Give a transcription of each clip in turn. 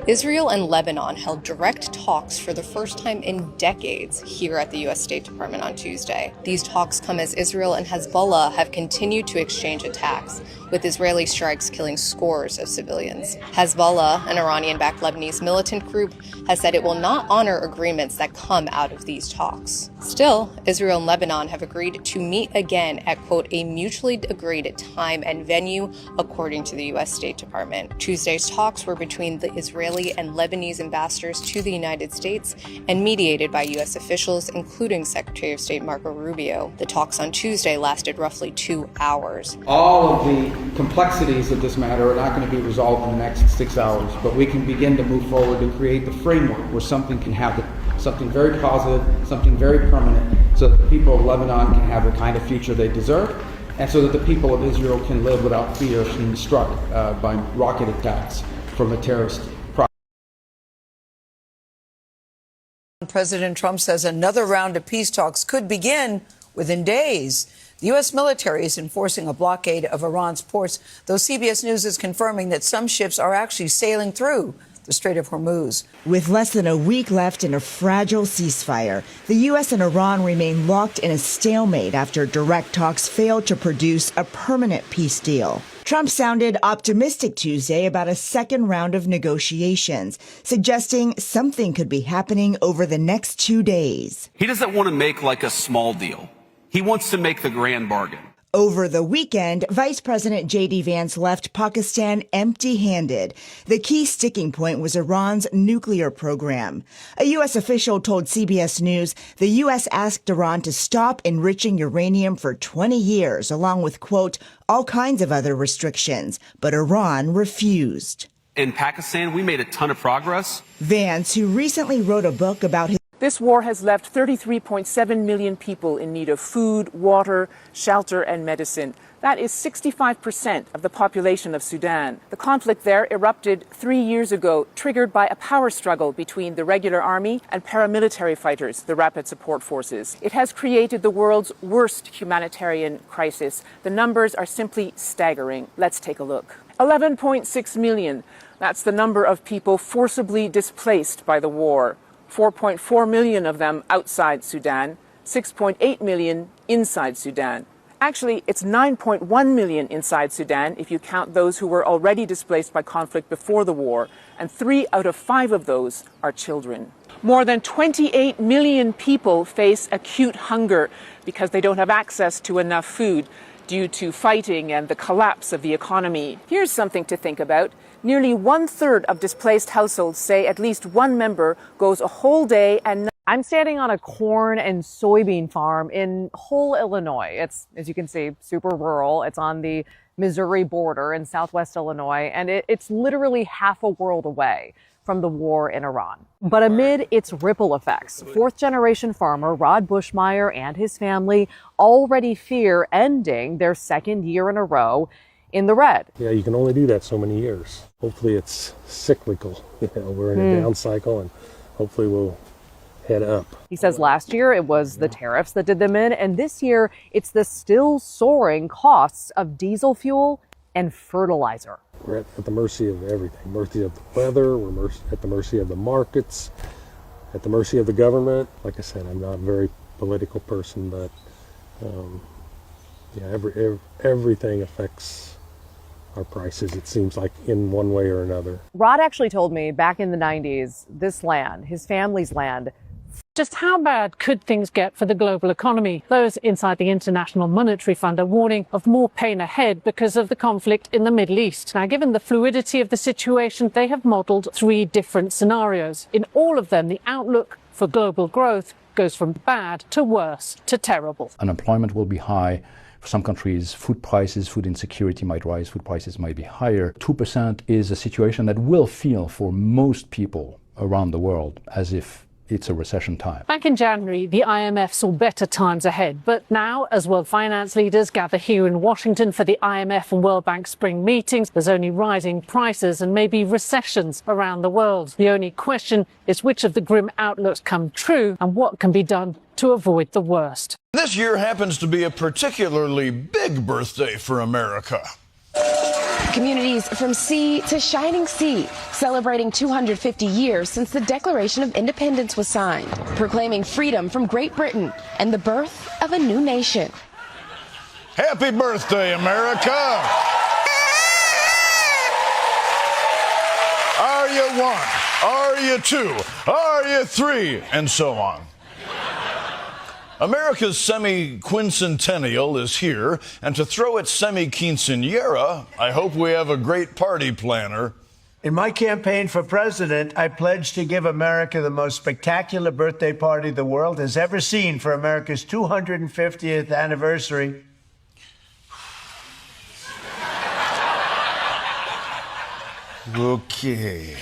Israel and Lebanon held direct talks for the first time in decades here at the U.S. State Department on Tuesday. These talks come as Israel and Hezbollah have continued to exchange attacks, with Israeli strikes killing scores of civilians. Hezbollah, an Iranian-backed Lebanese militant group, has said it will not honor agreements that come out of these talks. Still, Israel and Lebanon have agreed to meet again at, quote, a mutually agreed time and venue, according to the U.S. State Department. Tuesday's talks were between the Israeli and Lebanese ambassadors to the United States and mediated by U.S. officials, including Secretary of State Marco Rubio. The talks on Tuesday lasted roughly 2 hours. All of the complexities of this matter are not going to be resolved in the next 6 hours, but we can begin to move forward to create the framework where something can happen, something very positive, something very permanent, so that the people of Lebanon can have the kind of future they deserve, and so that the people of Israel can live without fear of being struck by rocket attacks from a terrorist. President Trump says another round of peace talks could begin within days. The U.S. military is enforcing a blockade of Iran's ports, though CBS News is confirming that some ships are actually sailing through the Strait of Hormuz. With less than a week left in a fragile ceasefire, the U.S. and Iran remain locked in a stalemate after direct talks failed to produce a permanent peace deal. Trump sounded optimistic Tuesday about a second round of negotiations, suggesting something could be happening over the next 2 days. He doesn't want to make like a small deal. He wants to make the grand bargain. Over the weekend, Vice President J.D. Vance left Pakistan empty-handed. The key sticking point was Iran's nuclear program. A U.S. official told CBS News the U.S. asked Iran to stop enriching uranium for 20 years, along with, quote, all kinds of other restrictions, but Iran refused. In Pakistan, we made a ton of progress. Vance, who recently wrote a book about his This war has left 33.7 million people in need of food, water, shelter, and medicine. That is 65% of the population of Sudan. The conflict there erupted 3 years ago, triggered by a power struggle between the regular army and paramilitary fighters, the Rapid Support Forces. It has created the world's worst humanitarian crisis. The numbers are simply staggering. Let's take a look. 11.6 million. That's the number of people forcibly displaced by the war. 4.4 million of them outside Sudan, 6.8 million inside Sudan. Actually, it's 9.1 million inside Sudan if you count those who were already displaced by conflict before the war, and 3 out of 5 of those are children. More than 28 million people face acute hunger because they don't have access to enough food due to fighting and the collapse of the economy. Here's something to think about. Nearly 1/3 of displaced households say at least one member goes a whole day and I'm standing on a corn and soybean farm in Hull, Illinois. It's, as you can see, super rural. It's on the Missouri border in southwest Illinois, and it's literally half a world away from the war in Iran. But amid its ripple effects, fourth-generation farmer Rod Bushmeyer and his family already fear ending their second year in a row in the red. Yeah, you can only do that so many years. Hopefully it's cyclical. We're in a down cycle, and hopefully we'll head up. He says last year it was the tariffs that did them in, and this year it's the still soaring costs of diesel fuel and fertilizer. We're at the mercy of everything. Mercy of the weather, we're at the mercy of the markets, at the mercy of the government. Like I said, I'm not a very political person, but everything affects our prices, it seems like, in one way or another. Rod actually told me back in the 90s, this land, his family's land. Just how bad could things get for the global economy? Those inside the International Monetary Fund are warning of more pain ahead because of the conflict in the Middle East. Now, given the fluidity of the situation, they have modeled 3 different scenarios. In all of them, the outlook for global growth goes from bad to worse to terrible. Unemployment will be high. For some countries, food prices, food insecurity might rise, food prices might be higher. 2% is a situation that will feel for most people around the world as if it's a recession time. Back in January, the IMF saw better times ahead. But now, as world finance leaders gather here in Washington for the IMF and World Bank spring meetings, there's only rising prices and maybe recessions around the world. The only question is which of the grim outlooks come true and what can be done to avoid the worst. This year happens to be a particularly big birthday for America. Communities from sea to shining sea, celebrating 250 years since the Declaration of Independence was signed, proclaiming freedom from Great Britain and the birth of a new nation. Happy birthday, America! Are you one? Are you two? Are you three? And so on. America's semi-quincentennial is here, and to throw its semi-quinceañera, I hope we have a great party planner. In my campaign for president, I pledged to give America the most spectacular birthday party the world has ever seen for America's 250th anniversary. Okay.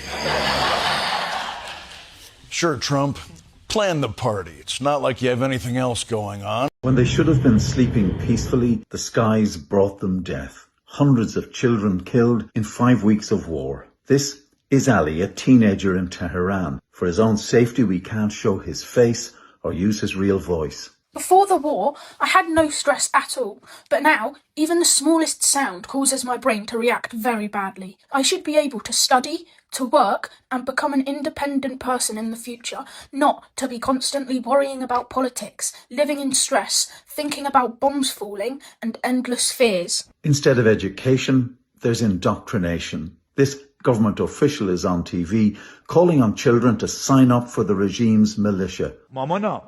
Sure, Trump. Plan the party. It's not like you have anything else going on. When they should have been sleeping peacefully, the skies brought them death. Hundreds of children killed in 5 weeks of war. This is Ali, a teenager in Tehran. For his own safety, we can't show his face or use his real voice. Before the war, I had no stress at all, but now, even the smallest sound causes my brain to react very badly. I should be able to study, to work, and become an independent person in the future, not to be constantly worrying about politics, living in stress, thinking about bombs falling, and endless fears. Instead of education, there's indoctrination. This government official is on TV calling on children to sign up for the regime's militia. Mamana,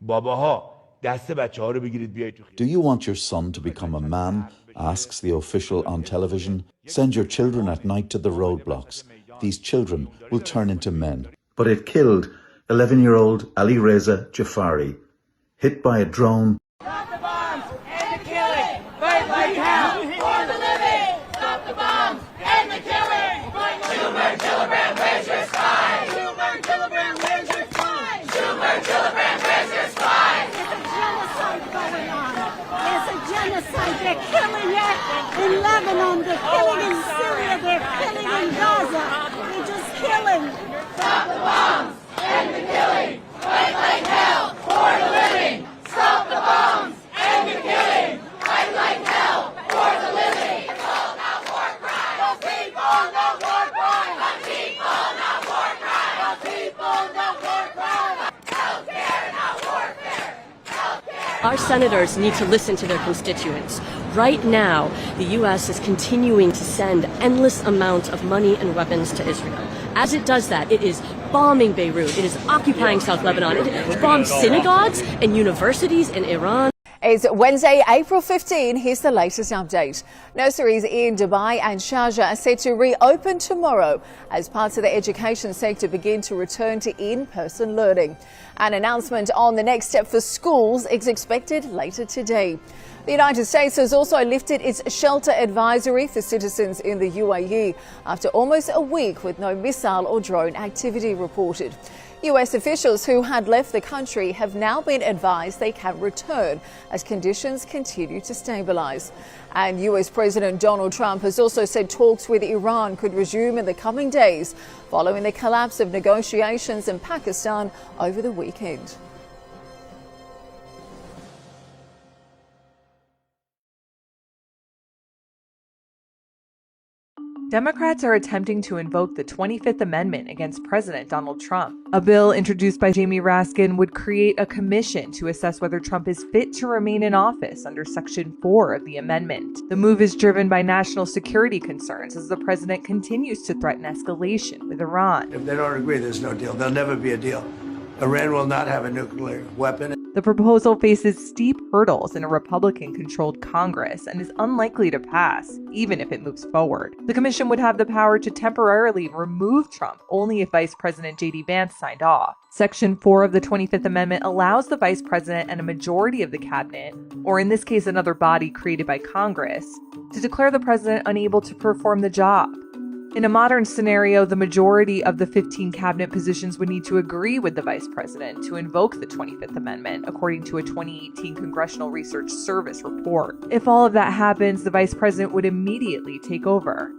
babaha. Do you want your son to become a man? Asks the official on television. Send your children at night to the roadblocks. These children will turn into men. But it killed 11-year-old Ali Reza Jafari, hit by a drone. Stop the bombs and the killing. Fight like hell for the living. Stop the bombs and the killing. 2 kilogram, where's your spine? 2 kilogram, where's your spine? 2 kilogram, where's your spine? Going on. There's a genocide. They're killing it in Lebanon. They're killing in Syria. They're killing in Gaza. They're just killing. Stop the bombs and the killing. Fight like hell for the living. Stop the bombs and the killing. Fight like hell for the living. People, not war crimes. The people, not war crimes. The people, not war crimes. The people, not war crimes. Healthcare, not warfare. Our senators need to listen to their constituents. Right now, the U.S. is continuing to send endless amounts of money and weapons to Israel. As it does that, it is bombing Beirut, it is occupying South Lebanon, it bombs synagogues and universities in Iran. It's Wednesday, April 15. Here's the latest update. Nurseries in Dubai and Sharjah are set to reopen tomorrow as parts of the education sector begin to return to in-person learning. An announcement on the next step for schools is expected later today. The United States has also lifted its shelter advisory for citizens in the UAE after almost a week with no missile or drone activity reported. US officials who had left the country have now been advised they can return as conditions continue to stabilize. And US President Donald Trump has also said talks with Iran could resume in the coming days following the collapse of negotiations in Pakistan over the weekend. Democrats are attempting to invoke the 25th Amendment against President Donald Trump. A bill introduced by Jamie Raskin would create a commission to assess whether Trump is fit to remain in office under Section 4 of the amendment. The move is driven by national security concerns as the president continues to threaten escalation with Iran. If they don't agree, there's no deal. There'll never be a deal. Iran will not have a nuclear weapon. The proposal faces steep hurdles in a Republican-controlled Congress and is unlikely to pass, even if it moves forward. The commission would have the power to temporarily remove Trump only if Vice President J.D. Vance signed off. Section 4 of the 25th Amendment allows the vice president and a majority of the cabinet, or in this case another body created by Congress, to declare the president unable to perform the job. In a modern scenario, the majority of the 15 cabinet positions would need to agree with the vice president to invoke the 25th Amendment, according to a 2018 Congressional Research Service report. If all of that happens, the vice president would immediately take over.